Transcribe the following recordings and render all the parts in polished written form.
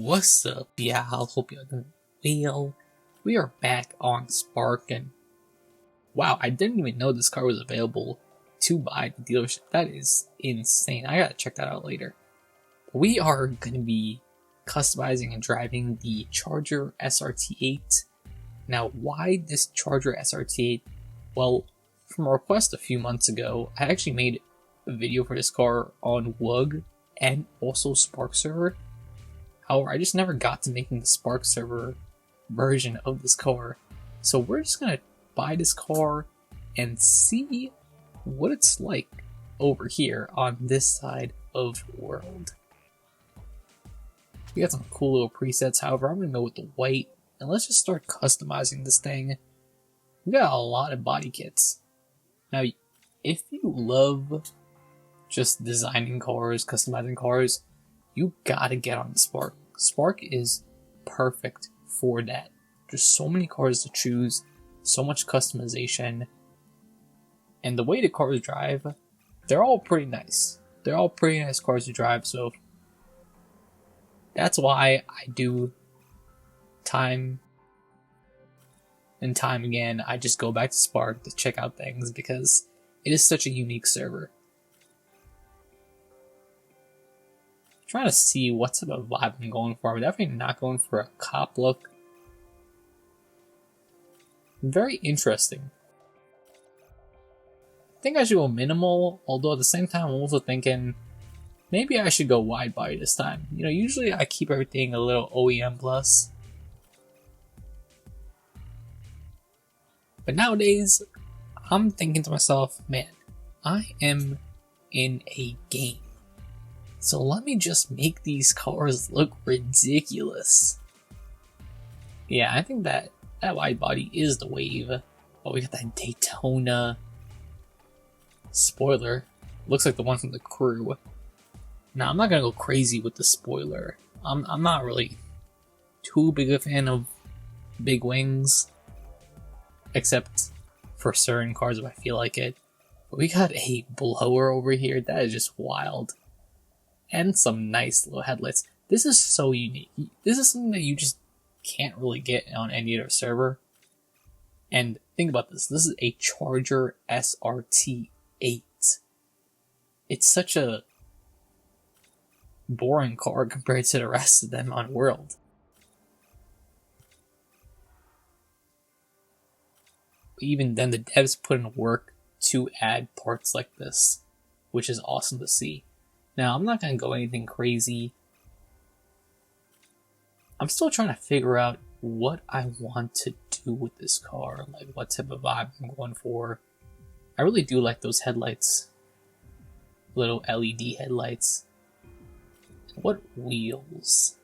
What's up, y'all? Hope you're doing well. We are back on Spark, and wow, I didn't even know this car was available to buy at the dealership. That is insane. I gotta check that out later. We are gonna be customizing and driving the Charger SRT8. Now, why this Charger SRT8? Well, from a request a few months ago, I actually made a video for this car on WUG and also Sparkserver. However, I just never got to making the Sparkserver version of this car. So we're just gonna buy this car and see what it's like over here on this side of the world. We got some cool little presets, however, I'm gonna go with the white, and let's just start customizing this thing. We got a lot of body kits. Now, if you love just designing cars, customizing cars, you gotta get on Spark. Spark is perfect for that. There's so many cars to choose, so much customization, and the way the cars drive, they're all pretty nice. They're all pretty nice cars to drive, so that's why I do time and time again, I just go back to Spark to check out things because it is such a unique server. Trying to see what type of vibe I'm going for. I'm definitely not going for a cop look. Very interesting. I think I should go minimal, although at the same time I'm also thinking maybe I should go wide body this time. You know, usually I keep everything a little OEM plus. But nowadays, I'm thinking to myself, man, I am in a game. So let me just make these cars look ridiculous. Yeah, I think that wide body is the wave. Oh, we got that Daytona spoiler. Looks like the one from the Crew. Now, I'm not gonna go crazy with the spoiler. I'm not really too big a fan of big wings, except for certain cars if I feel like it. But we got a blower over here. That is just wild. And some nice little headlights. This is so unique. This is something that you just can't really get on any other server. And think about this. This is a Charger SRT8. It's such a boring car compared to the rest of them on World. Even then, the devs put in work to add parts like this, which is awesome to see. Now, I'm not going to go anything crazy. I'm still trying to figure out what I want to do with this car, like what type of vibe I'm going for. I really do like those headlights. Little LED headlights. What wheels?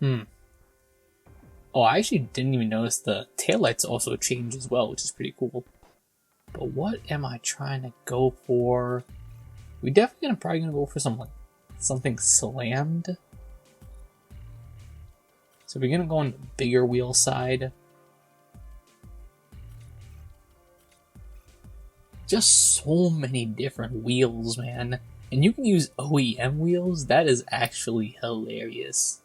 Oh, I actually didn't even notice the taillights also change as well, which is pretty cool. But what am I trying to go for? We're definitely probably gonna go for something slammed. So we're gonna go on the bigger wheel side. Just so many different wheels, man. And you can use OEM wheels. That is actually hilarious.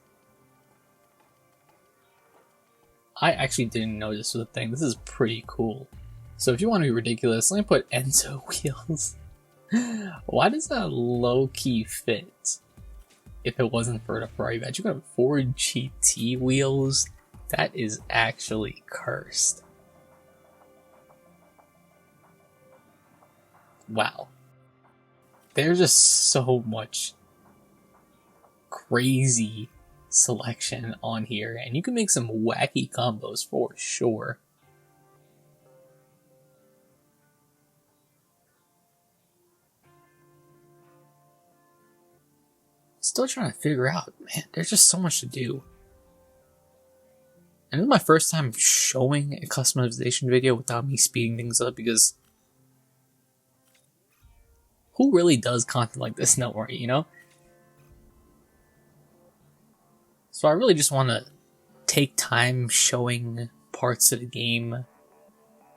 I actually didn't know this was a thing. This is pretty cool. So if you want to be ridiculous, let me put Enzo wheels. Why does that low-key fit? If it wasn't for the Ferrari badge, you got Ford GT wheels. That is actually cursed. Wow. There's just so much crazy selection on here, and you can make some wacky combos for sure. Still trying to figure out, man, there's just so much to do. And this is my first time showing a customization video without me speeding things up, because who really does content like this? Don't worry, you know? So I really just want to take time showing parts of the game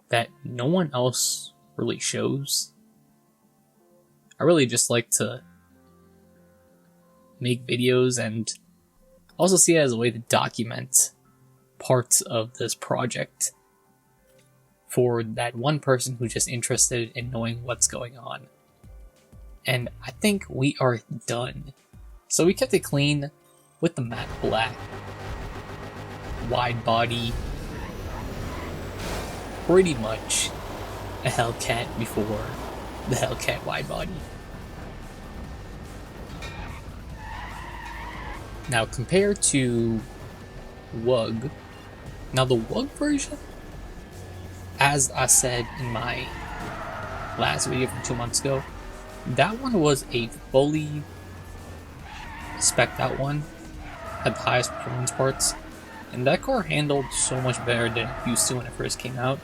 that no one else really shows. I really just like to make videos and Also see it as a way to document parts of this project for that one person who's just interested in knowing what's going on. And I think we are done. So we kept it clean with the matte black, wide body, pretty much a Hellcat before the Hellcat wide body. Now compared to WUG, now the WUG version, as I said in my last video from 2 months ago, that one was a fully spec'd out one, had the highest performance parts, and that car handled so much better than it used to when it first came out.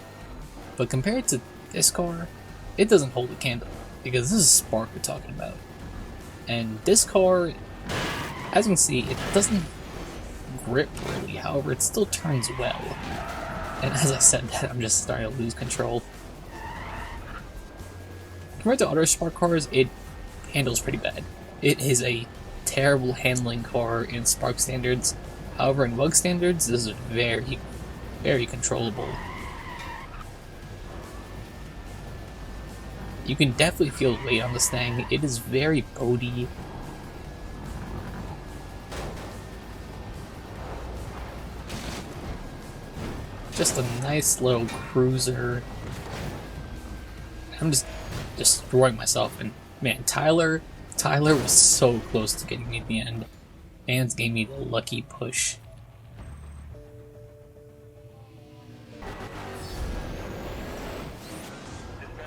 But compared to this car, it doesn't hold a candle, because this is Spark we're talking about. And this car, as you can see, it doesn't grip really, however it still turns well. And as I said that, I'm just starting to lose control. Compared to other Spark cars, it handles pretty bad. It is a terrible handling car in Spark standards. However, in WUG standards, this is very, very controllable. You can definitely feel the weight on this thing. It is very boaty. Just a nice little cruiser. I'm just destroying myself, and man, Tyler was so close to getting me at the end. Vans gave me the lucky push.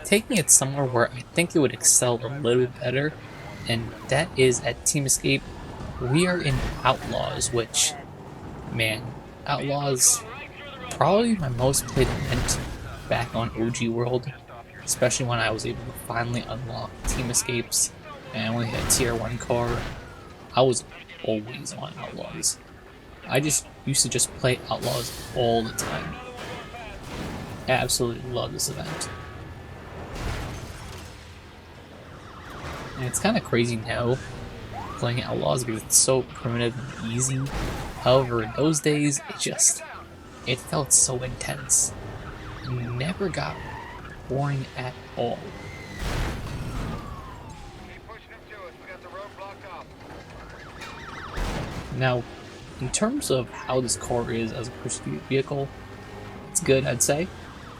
Taking it somewhere where I think it would excel a little bit better, and that is at Team Escape. We are in Outlaws, which, man, Outlaws, probably my most played event back on OG World, especially when I was able to finally unlock Team Escapes and I only had a tier 1 car. I was always on Outlaws. I just used to just play Outlaws all the time. I absolutely love this event. And it's kind of crazy now playing Outlaws because it's so primitive and easy. However, in those days, it felt so intense. It never got boring at all. Now, in terms of how this car is as a pursuit vehicle, it's good, I'd say.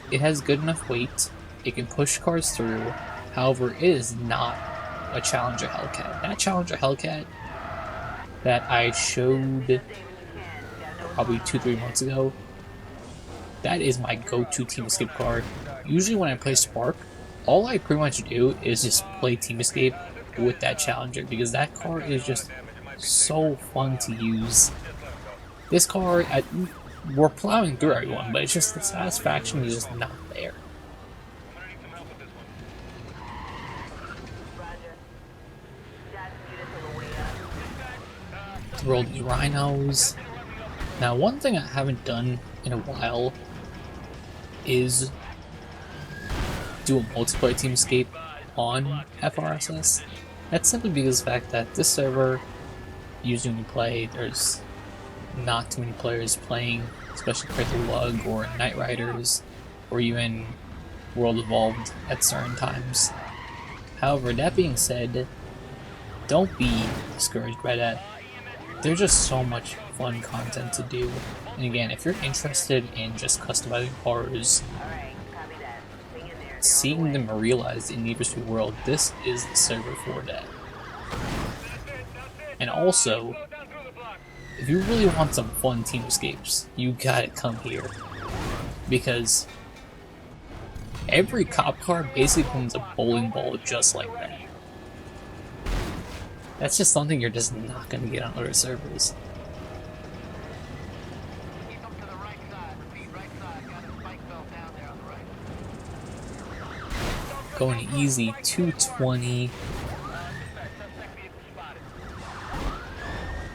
It has good enough weight, it can push cars through, however, it is not a Challenger Hellcat. That Challenger Hellcat that I showed probably 2-3 months ago, that is my go-to Team Escape car. Usually when I play Spark, all I pretty much do is just play Team Escape with that Challenger, because that car is just so fun to use. This car, we're plowing through everyone, but it's just the satisfaction is just not there. Roll these rhinos. Now, one thing I haven't done in a while is do a multiplayer Team Escape on FRSS. That's simply because of the fact that this server, usually when you play, there's not too many players playing, especially compared to WUG or Night Riders or even World Evolved at certain times. However, that being said, don't be discouraged by that. There's just so much fun content to do. And again, if you're interested in just customizing cars, seeing them realized in Need for Speed World, this is the server for that. And also, if you really want some fun Team Escapes, you gotta come here. Because every cop car basically becomes a bowling ball just like that. That's just something you're just not gonna get on other servers. Going easy, 220.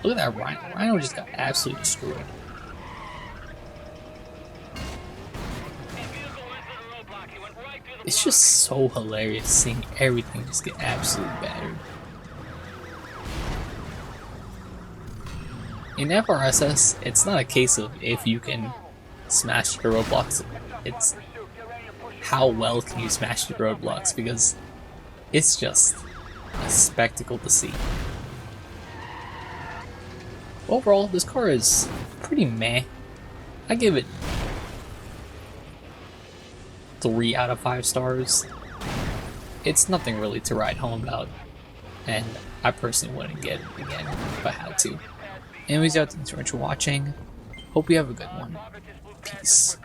Look at that Rhino. Rhino just got absolutely destroyed. It's just so hilarious seeing everything just get absolutely battered. In FRSS, it's not a case of if you can smash the roadblocks, it's how well can you smash the roadblocks, because it's just a spectacle to see. Overall, this car is pretty meh. I give it 3 out of 5 stars. It's nothing really to write home about, and I personally wouldn't get it again if I had to. Anyways, thanks so much for watching. Hope you have a good one. Peace.